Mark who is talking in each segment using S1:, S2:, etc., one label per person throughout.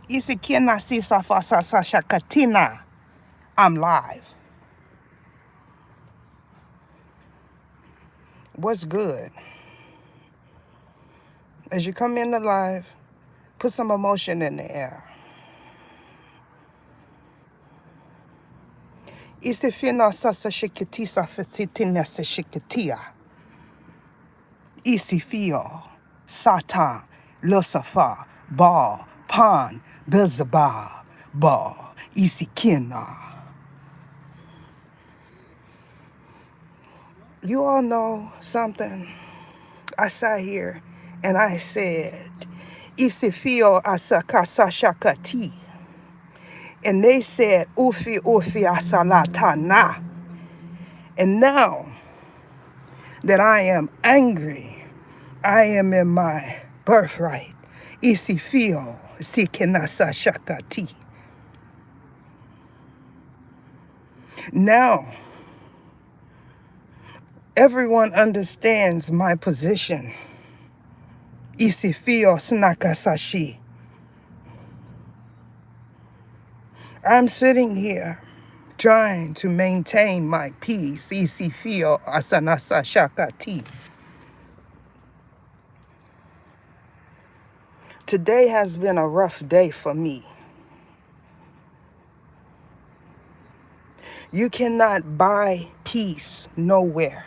S1: Isikina sisa fasa shakatina. I'm live. What's good? As you come into live, put some emotion in the air. Isifina sasa shikitisa fesitina se shikitia. Isifio, Satan, Lucifer, Baal, Pan, Beelzebub, Baal, Isikina. You all know something? I sat here and I said, Isifio asakasa shakati. And they said, Ufi Ufi asalatana. And now that I am angry, I am in my birthright. Isifio sikenasa shakati. Now, everyone understands my position. Isifio snakasashi. I'm sitting here trying to maintain my peace. Isifio asanasa shakati. Today has been a rough day for me. You cannot buy peace nowhere.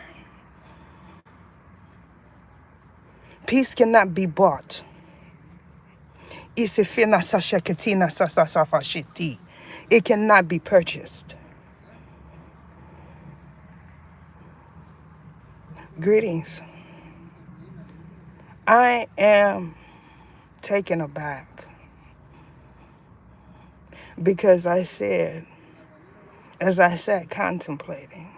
S1: Peace cannot be bought. Isifina sashakatina sasasafashiti. It cannot be purchased. Greetings. I am taken aback because I said, as I sat contemplating,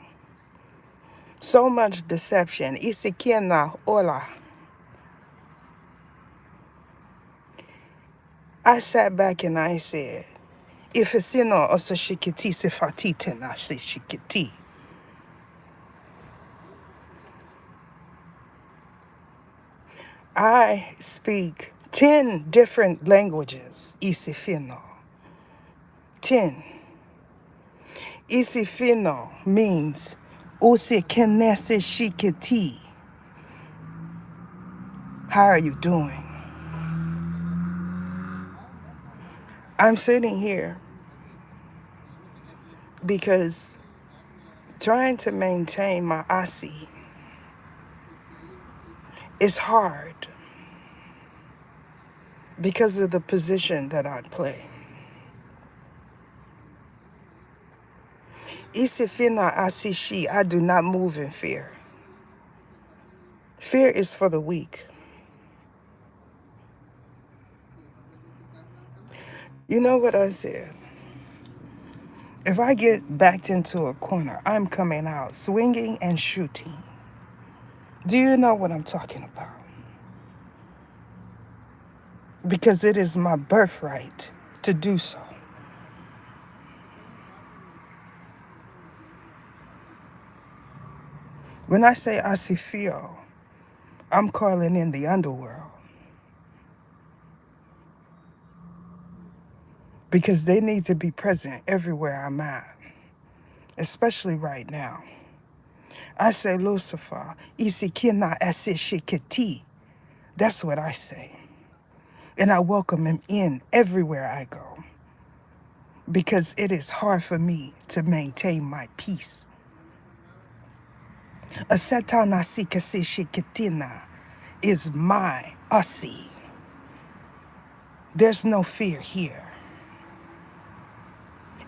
S1: so much deception. Isikina ola. I sat back and I said, if it's osashikiti sifati tena shikiti. I speak 10 different languages, Isifino. 10. Isifino means usikenese shikiti. How are you doing? I'm sitting here because trying to maintain my asi is hard because of the position that I play. Isifina asishi, I do not move in fear. Fear is for the weak. You know what I said? If I get backed into a corner, I'm coming out swinging and shooting. Do you know what I'm talking about? Because it is my birthright to do so. When I say Asifio, I'm calling in the underworld. Because they need to be present everywhere I'm at, especially right now. I say Lucifer, Isikina Asishikiti. That's what I say. And I welcome him in everywhere I go. Because it is hard for me to maintain my peace. A Satana Sikasishikitina is my Asi. There's no fear here.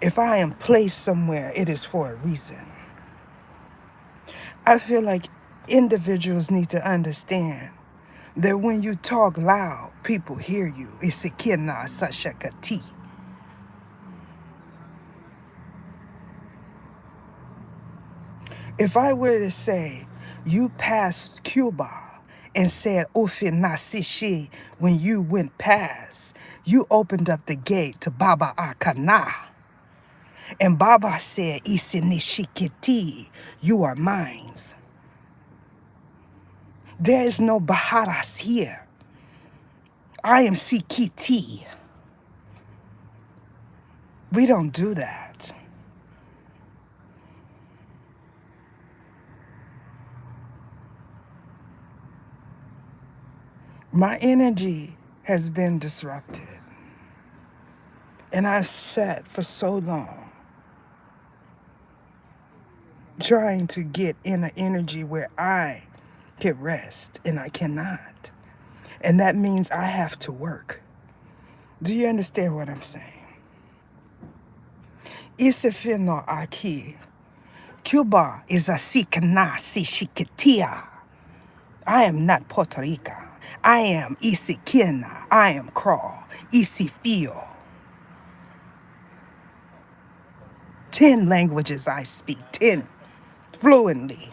S1: If I am placed somewhere, it is for a reason. I feel like individuals need to understand that when you talk loud, people hear you. Isikina Sashakati. If I were to say, you passed Cuba and said, Ufinasishi, when you went past, you opened up the gate to Baba Akana. And Baba said, Isinishikiti, you are mine. There is no Baharas here. I am Sikiti. We don't do that. My energy has been disrupted. And I've sat for so long trying to get in an energy where I can rest, and I cannot. And that means I have to work. Do you understand what I'm saying? Isifino aquí. Cuba is a sikana sishikitia. I am not Puerto Rican. I am Isikina. I am Crawl. Isifio. 10 languages I speak, 10 fluently.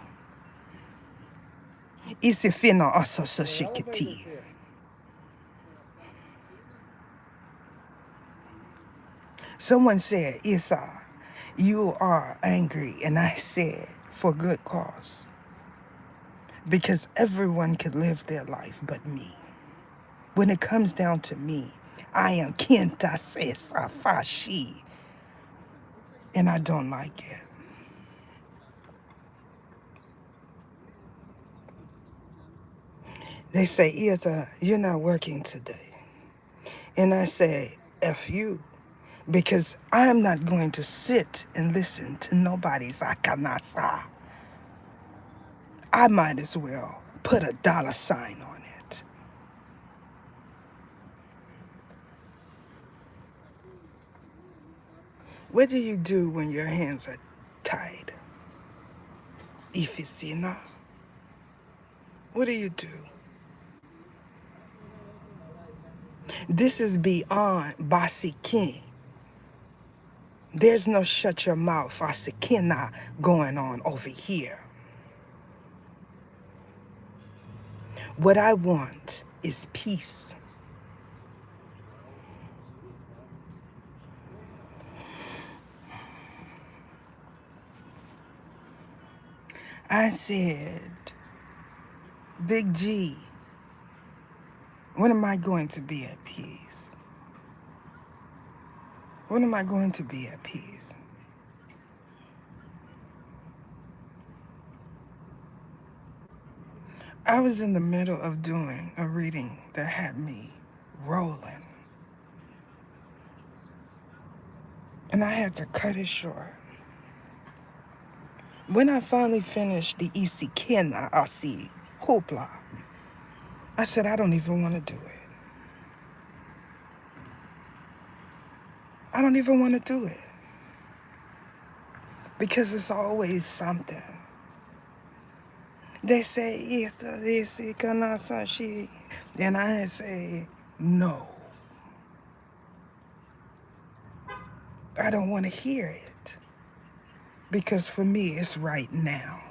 S1: Isifino asosashikiti. Someone said, Isa, you are angry. And I said, for good cause. Because everyone can live their life but me. When it comes down to me, I am Kenta Sesa Fashi. And I don't like it. They say, Isa, you're not working today. And I say, F you. Because I'm not going to sit and listen to nobody's akanasa. I might as well put a dollar sign on it. What do you do when your hands are tied? Ifisina. What do you do? This is beyond Basikin. There's no shut your mouth Asikina going on over here. What I want is peace. I said, Big G, when am I going to be at peace? When am I going to be at peace? I was in the middle of doing a reading that had me rolling. And I had to cut it short. When I finally finished the Isikena Asi Hoopla, I said, I don't even want to do it. I don't even want to do it. Because it's always something. They say, Isikena Sashi. Then I say, no. I don't want to hear it. Because for me, it's right now.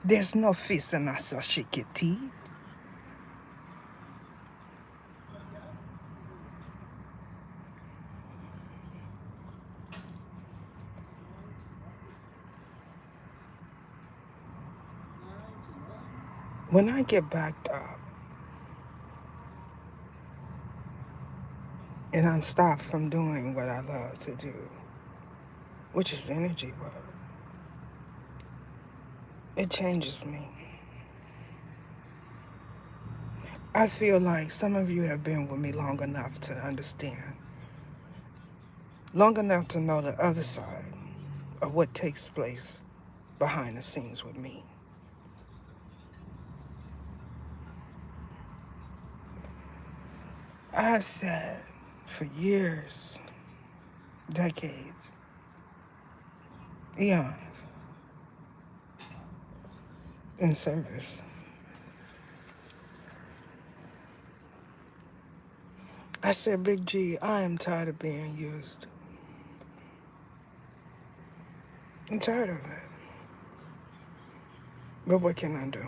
S1: There's no fisana sashikiti. When I get backed up and I'm stopped from doing what I love to do, which is energy work, it changes me. I feel like some of you have been with me long enough to understand, long enough to know the other side of what takes place behind the scenes with me. I've said for years, decades, eons, in service. I said, Big G, I am tired of being used. I'm tired of it. But what can I do?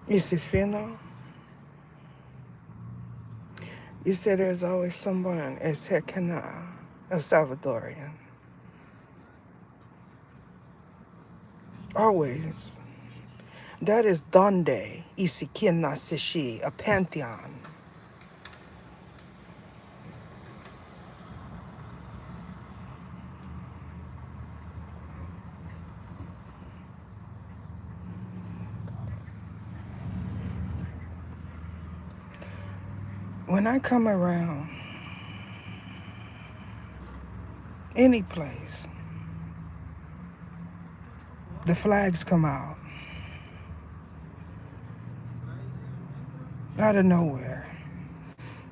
S1: Isifino, you said there's always someone as Hekana, a Salvadorian. Always. That is donde Isikina Sishi, a pantheon. When I come around any place, the flags come out of nowhere.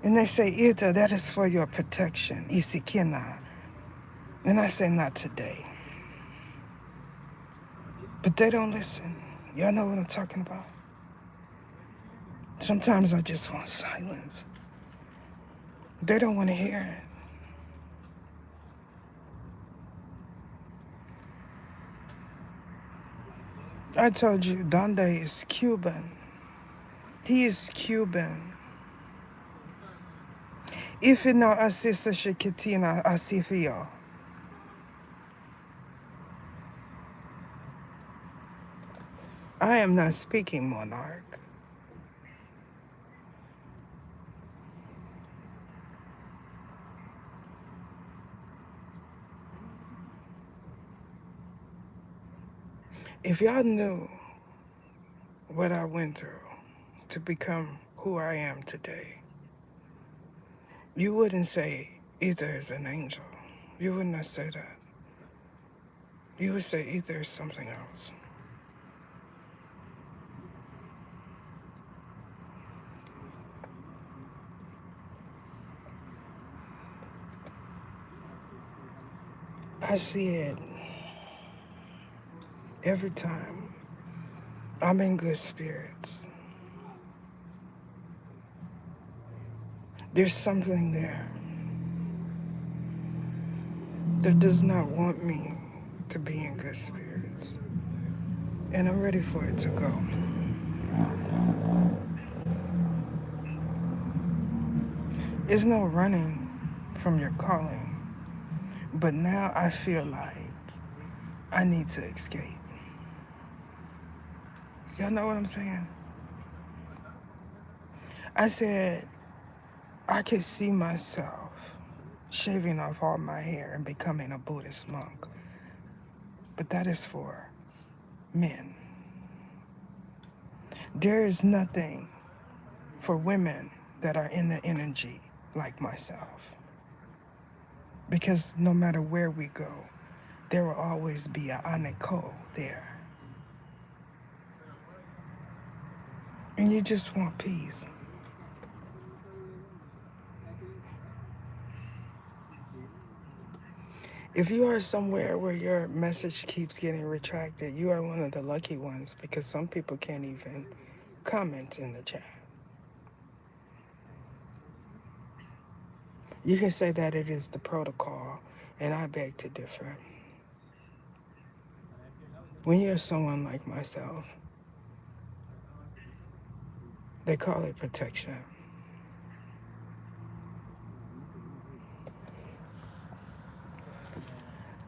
S1: And they say, Ita, that is for your protection, Isikina. And I say, not today. But they don't listen. Y'all know what I'm talking about? Sometimes I just want silence. They don't want to hear it. I told you, Donde is Cuban. He is Cuban. If you know Asisa Shikitina Asifio, I am not speaking monarch. If y'all knew what I went through to become who I am today, you wouldn't say Ether is an angel. You would not say that. You would say Ether is something else. I see it every time I'm in good spirits. There's something there that does not want me to be in good spirits. And I'm ready for it to go. There's no running from your calling. But now I feel like I need to escape. Y'all know what I'm saying? I said I could see myself shaving off all my hair and becoming a Buddhist monk. But that is for men. There is nothing for women that are in the energy like myself. Because no matter where we go, there will always be a Aneko there. And you just want peace. If you are somewhere where your message keeps getting retracted, you are one of the lucky ones because some people can't even comment in the chat. You can say that it is the protocol, and I beg to differ. When you're someone like myself, they call it protection.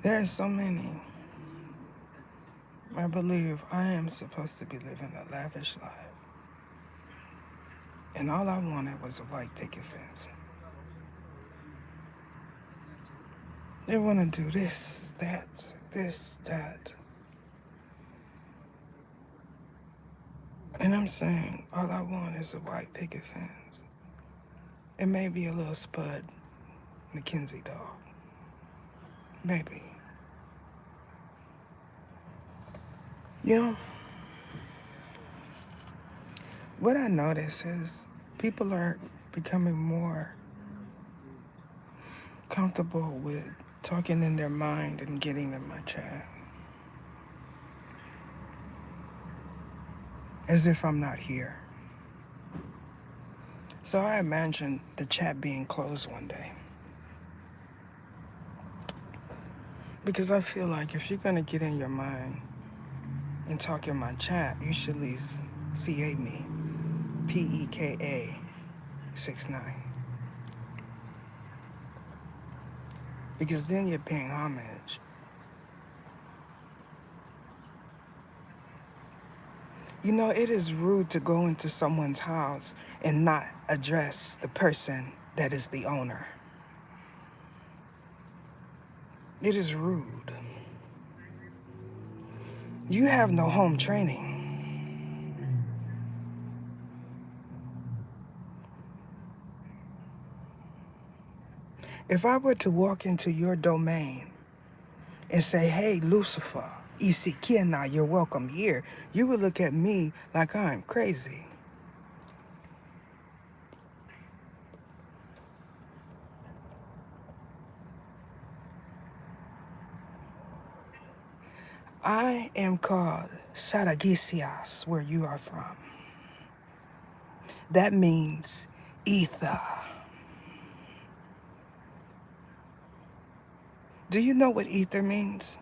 S1: There are so many. I believe I am supposed to be living a lavish life. And all I wanted was a white picket fence. They want to do this, that. And I'm saying, all I want is a white picket fence. And maybe a little Spud McKenzie dog. Maybe. You know, what I notice is people are becoming more comfortable with talking in their mind and getting in my chat. As if I'm not here. So I imagine the chat being closed one day. Because I feel like if you're gonna get in your mind and talk in my chat, you should at least CA me. PEKA 69. Because then you're paying homage. You know, it is rude to go into someone's house and not address the person that is the owner. It is rude. You have no home training. If I were to walk into your domain and say, hey, Lucifer, Isikiana, you're welcome here, you would look at me like I'm crazy. I am called Saragisias, where you are from. That means ether. Do you know what ether means?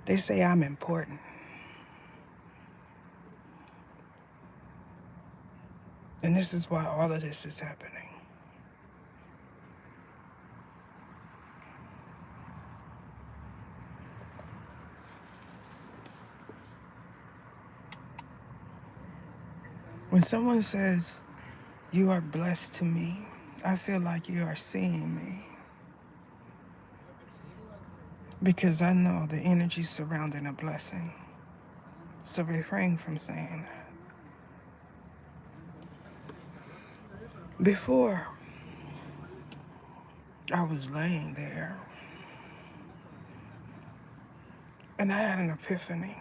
S1: They say I'm important. And this is why all of this is happening. When someone says, you are blessed to me, I feel like you are seeing me. Because I know the energy surrounding a blessing. So refrain from saying that. Before I was laying there and I had an epiphany.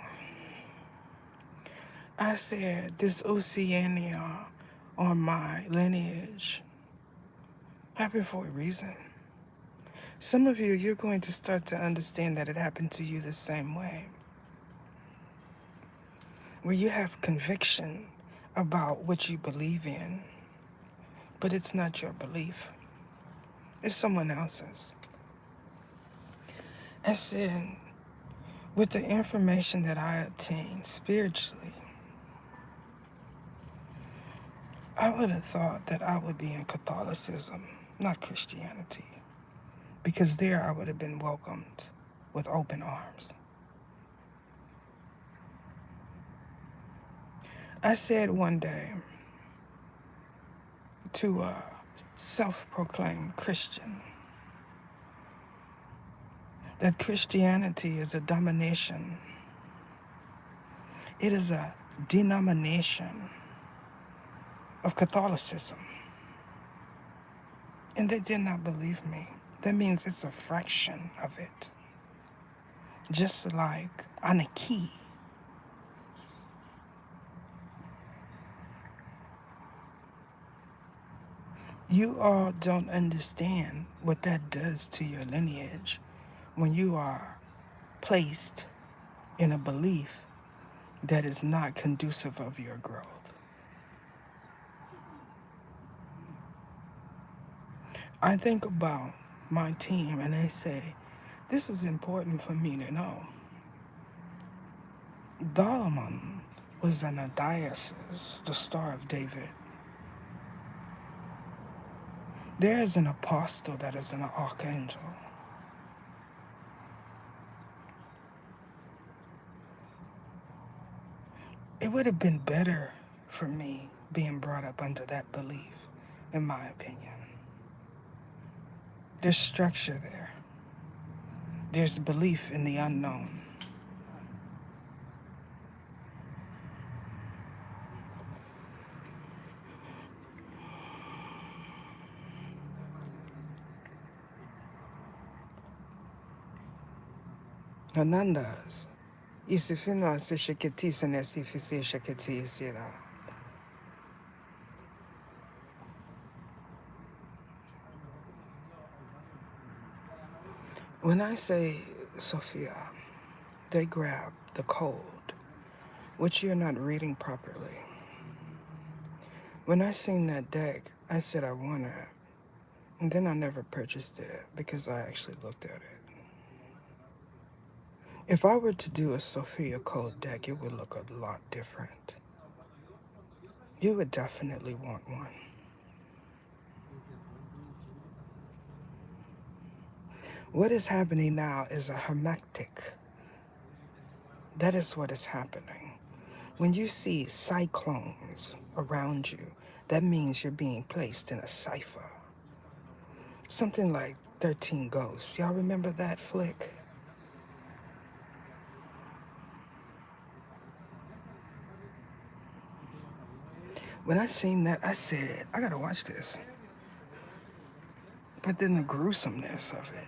S1: I said, this Oceania on my lineage happened for a reason. Some of you, you're going to start to understand that it happened to you the same way. Where you have conviction about what you believe in, but it's not your belief. It's someone else's. I said, with the information that I obtained spiritually, I would have thought that I would be in Catholicism, not Christianity, because there I would have been welcomed with open arms. I said one day to a self-proclaimed Christian that Christianity is a domination. It is a denomination of Catholicism. And they did not believe me. That means it's a fraction of it. Just like Anarchy. You all don't understand what that does to your lineage when you are placed in a belief that is not conducive of your growth. I think about my team and I say, this is important for me to know. Solomon was an Adiasis, the Star of David. There is an apostle that is an archangel. It would have been better for me being brought up under that belief, in my opinion. There's structure there. There's belief in the unknown. Anandas. Isifina se sheketi senesi sheketi isira. When I say Sophia, they grab the code, which you're not reading properly. When I seen that deck, I said I want it. And then I never purchased it because I actually looked at it. If I were to do a Sophia code deck, it would look a lot different. You would definitely want one. What is happening now is a hermetic. That is what is happening. When you see cyclones around you, that means you're being placed in a cipher. Something like 13 Ghosts. Y'all remember that flick? When I seen that, I said, I gotta watch this. But then the gruesomeness of it,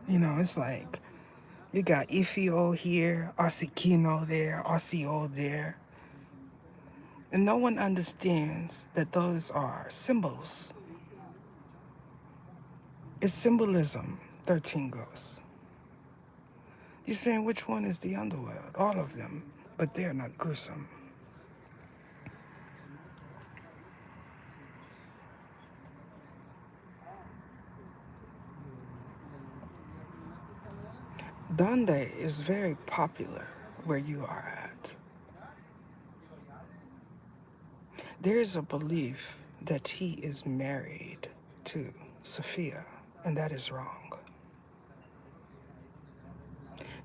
S1: it's like you got Ifio here, Asikino there, Osio there. And no one understands that those are symbols. It's symbolism, 13 ghosts. You're saying which one is the underworld? All of them, but they're not gruesome. Dande is very popular where you are at. There is a belief that he is married to Sophia, and that is wrong.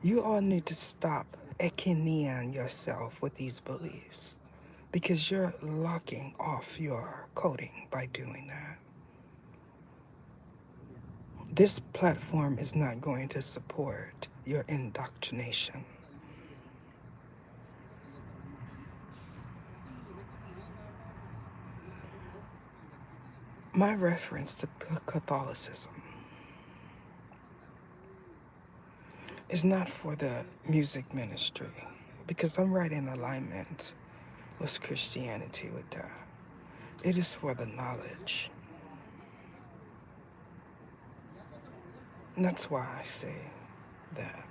S1: You all need to stop ekineaing yourself with these beliefs because you're locking off your coding by doing that. This platform is not going to support your indoctrination. My reference to Catholicism is not for the music ministry because I'm right in alignment with Christianity with that. It is for the knowledge. And that's why I say that.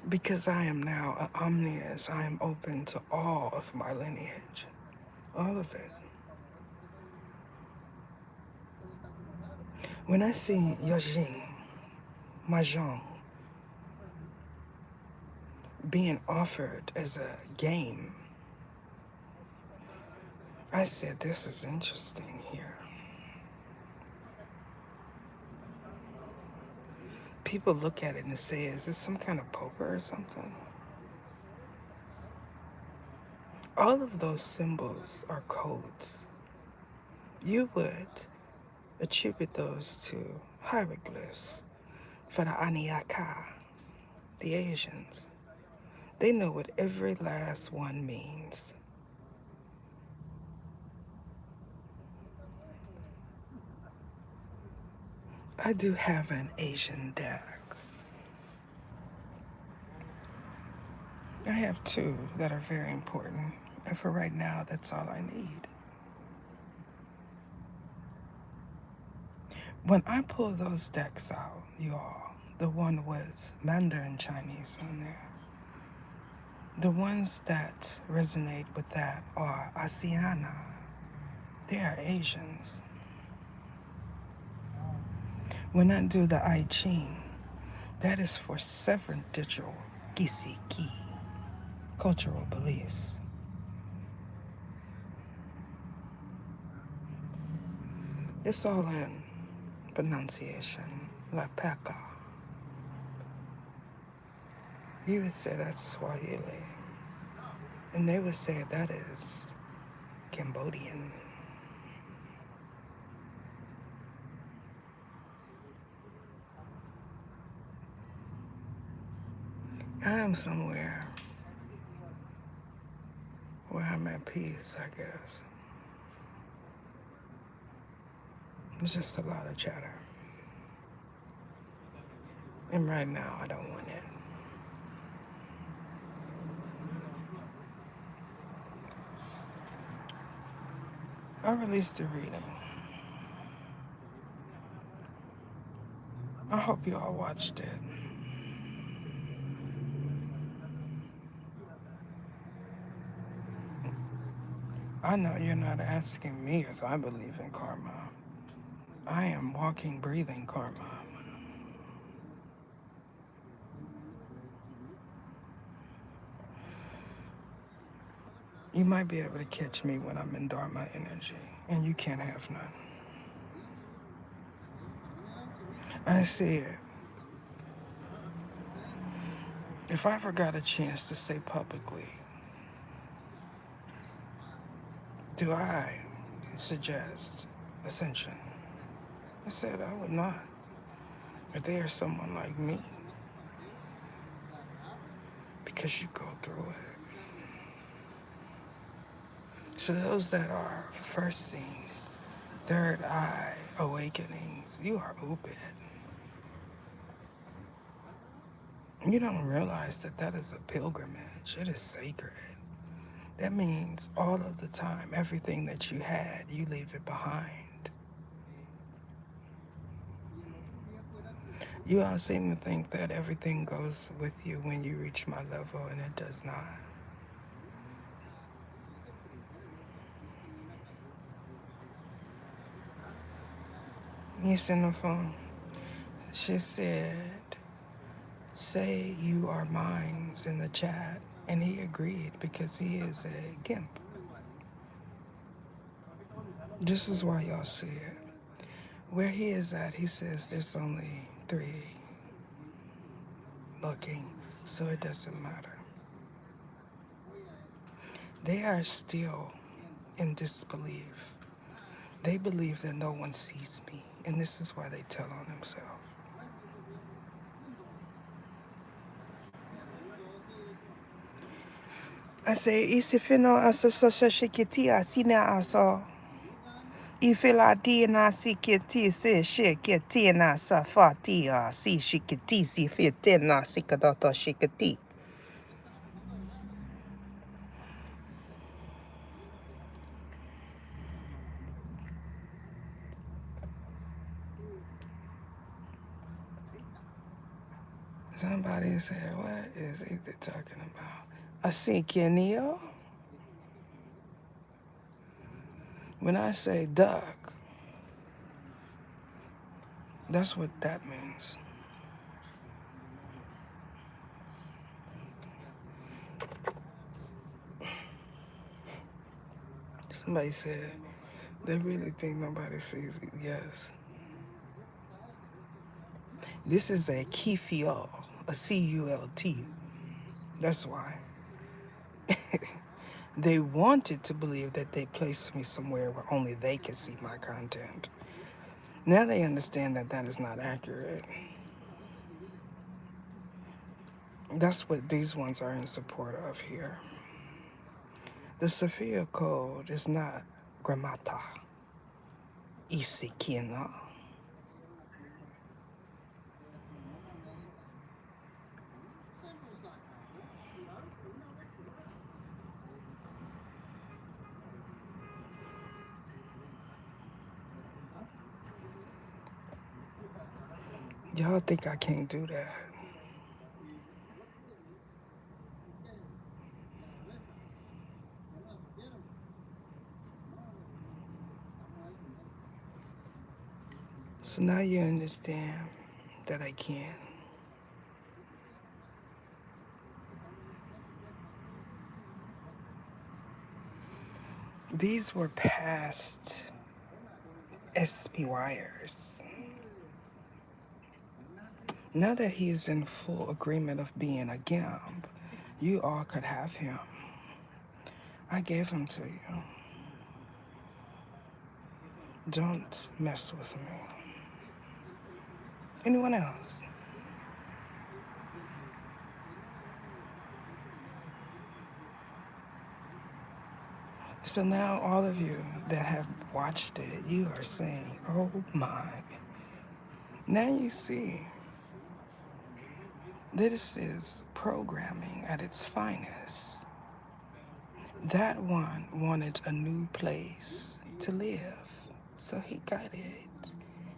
S1: Because I am now an omnius, I am open to all of my lineage. All of it. When I see Yajing, Mahjong, being offered as a game, I said, this is interesting here. People look at it and say, is this some kind of poker or something? All of those symbols are codes. You would attribute those to hieroglyphs for the Aniaka, the Asians. They know what every last one means. I do have an Asian deck. I have two that are very important, and for right now, that's all I need. When I pull those decks out, y'all, the one with Mandarin Chinese on there, the ones that resonate with that are ASEANA. They are Asians. When I do the I Ching, that is for 7 digital Gisiki, cultural beliefs. It's all in pronunciation, La Peka. You would say that's Swahili, and they would say that is Cambodian. I am somewhere where I'm at peace, I guess. It's just a lot of chatter. And right now, I don't want it. I released a reading. I hope you all watched it. I know you're not asking me if I believe in karma. I am walking, breathing karma. You might be able to catch me when I'm in Dharma energy, and you can't have none. I see it. If I ever got a chance to say publicly, do I suggest ascension? I said I would not. If there's someone like me because you go through it. So those that are first seeing, third eye awakenings, you are open. You don't realize that that is a pilgrimage. It is sacred. That means all of the time, everything that you had, you leave it behind. You all seem to think that everything goes with you when you reach my level, and it does not. Yes, on the phone. She said, say you are mines in the chat. And he agreed because he is a gimp. This is why y'all see it. Where he is at, he says there's only 3 looking, so it doesn't matter. They are still in disbelief. They believe that no one sees me, and this is why they tell on themselves. I say, isifino aso shikiti asina aso. Ifila dina sikiti si shikitina safatia si shikiti si fitina sikadata shikiti. Somebody said, what is Ether talking about? A Asikinio? When I say duck, that's what that means. Somebody said, they really think nobody sees it. Yes. This is a Kifio, a C-U-L-T. That's why. They wanted to believe that they placed me somewhere where only they could see my content. Now they understand that that is not accurate. That's what these ones are in support of here. The Sophia Code is not grammata, isikina. Y'all think I can't do that. So now you understand that I can. These were past SPYers. Now that he's in full agreement of being a GAMP, you all could have him. I gave him to you. Don't mess with me. Anyone else? So now all of you that have watched it, you are saying, oh my. Now you see, this is programming at its finest. That one wanted a new place to live, so he got it.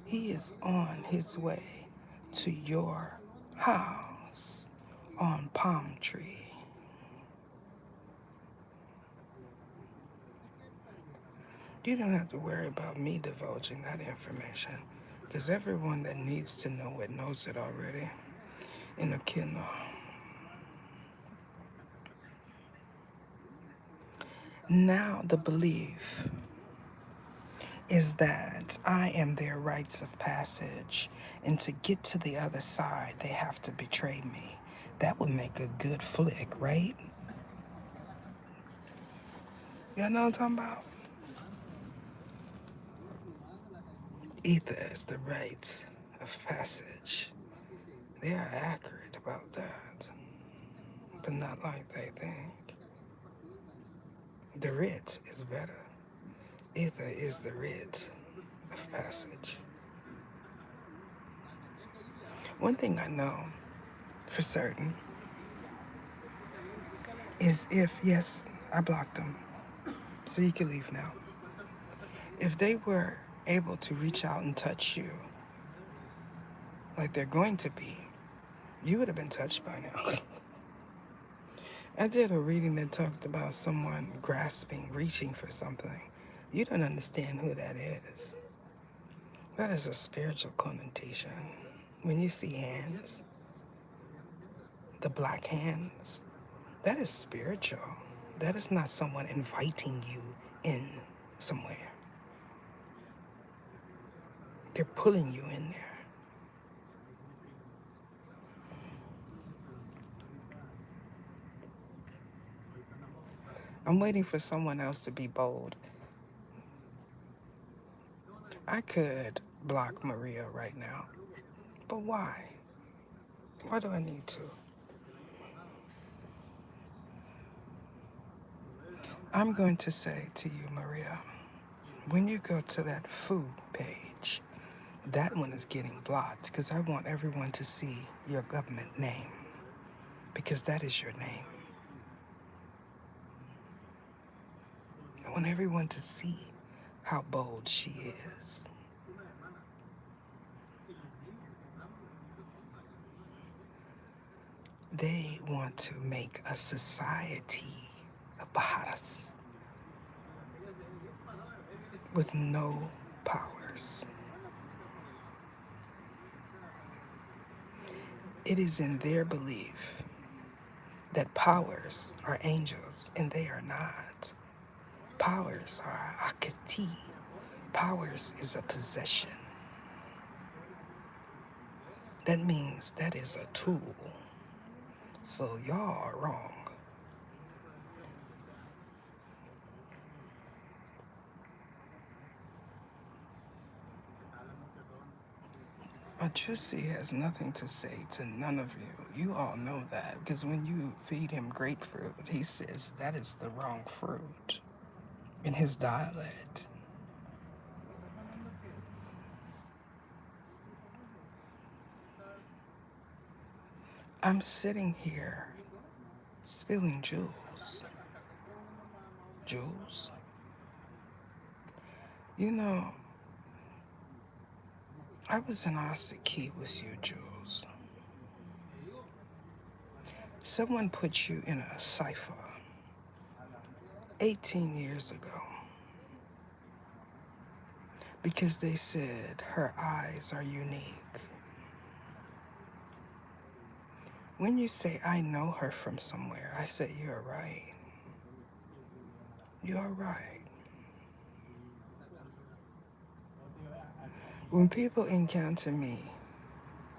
S1: He is on his way to your house on Palm Tree. You don't have to worry about me divulging that information, because everyone that needs to know it knows it already in a Kindle. Now the belief is that I am their rites of passage, and to get to the other side, they have to betray me. That would make a good flick, right? Y'all know what I'm talking about? Ether is the rites of passage. They are accurate about that. but not like they think. The Ritz is better. Ether is the Ritz of passage. One thing I know for certain is if, yes, I blocked them, so you can leave now. If they were able to reach out and touch you like they're going to be, you would have been touched by now. I did a reading that talked about someone grasping, reaching for something. You don't understand who that is. That is a spiritual connotation. When you see hands, the black hands, that is spiritual. That is not someone inviting you in somewhere. They're pulling you in there. I'm waiting for someone else to be bold. I could block Maria right now, but why? Why do I need to? I'm going to say to you, Maria, when you go to that food page, that one is getting blocked because I want everyone to see your government name because that is your name. I want everyone to see how bold she is. They want to make a society about us with no powers. It is in their belief that powers are angels, and they are not. Powers are akati. Powers is a possession. That means that is a tool. So y'all are wrong. Atrusi has nothing to say to none of you. You all know that because when you feed him grapefruit, he says that is the wrong fruit in his dialect. I'm sitting here spilling jewels. Jewels? You know, I was in Asaki with you, Jules. Someone put you in a cipher 18 years ago because they said her eyes are unique. When you say, I know her from somewhere, I say, you're right. You're right. When people encounter me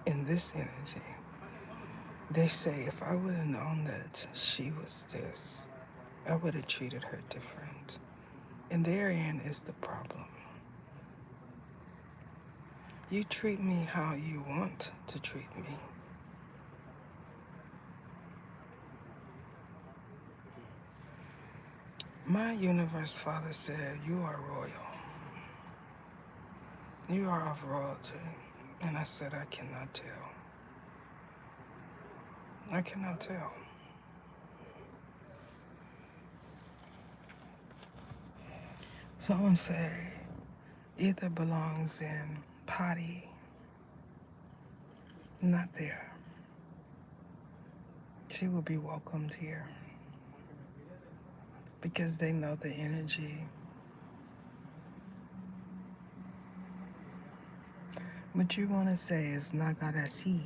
S1: in this energy, they say, if I would have known that she was this, I would have treated her different. And therein is the problem. You treat me how you want to treat me. My universe father said, you are royal. You are of royalty. And I said, I cannot tell. I cannot tell. Someone say, either belongs in potty, not there. She will be welcomed here because they know the energy. What you want to say is Nagarasi.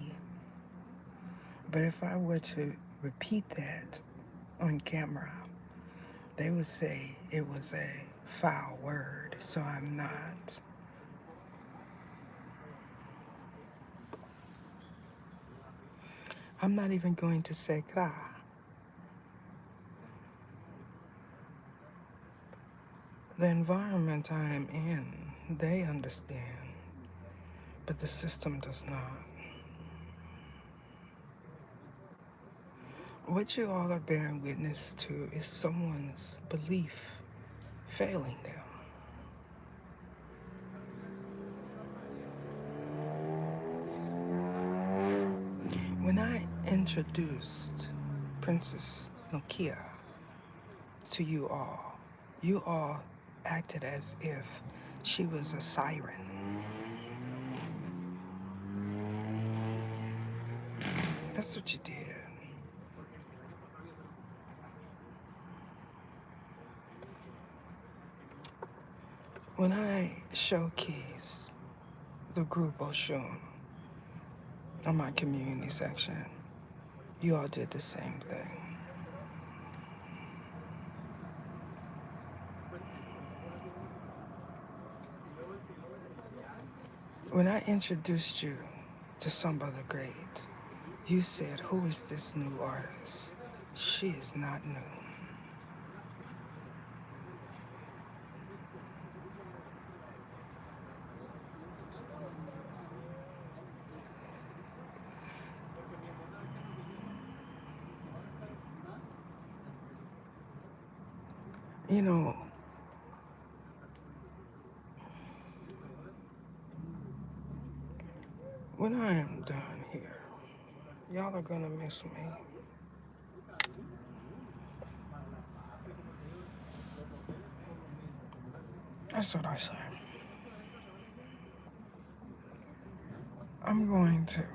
S1: But if I were to repeat that on camera, they would say it was a foul word, so I'm not. I'm not even going to say kra. The environment I am in, they understand, but the system does not. What you all are bearing witness to is someone's belief failing them. When I introduced Princess Nokia to you all acted as if she was a siren. That's what you did. When I showcased the group Oshun on my community section, you all did the same thing. When I introduced you to some of the grades, you said, "Who is this new artist? She is not new." You know, when I am done here, y'all are gonna miss me. That's what I say. I'm going to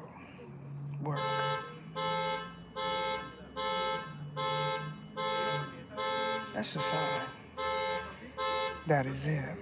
S1: work. That's a sign. That is it.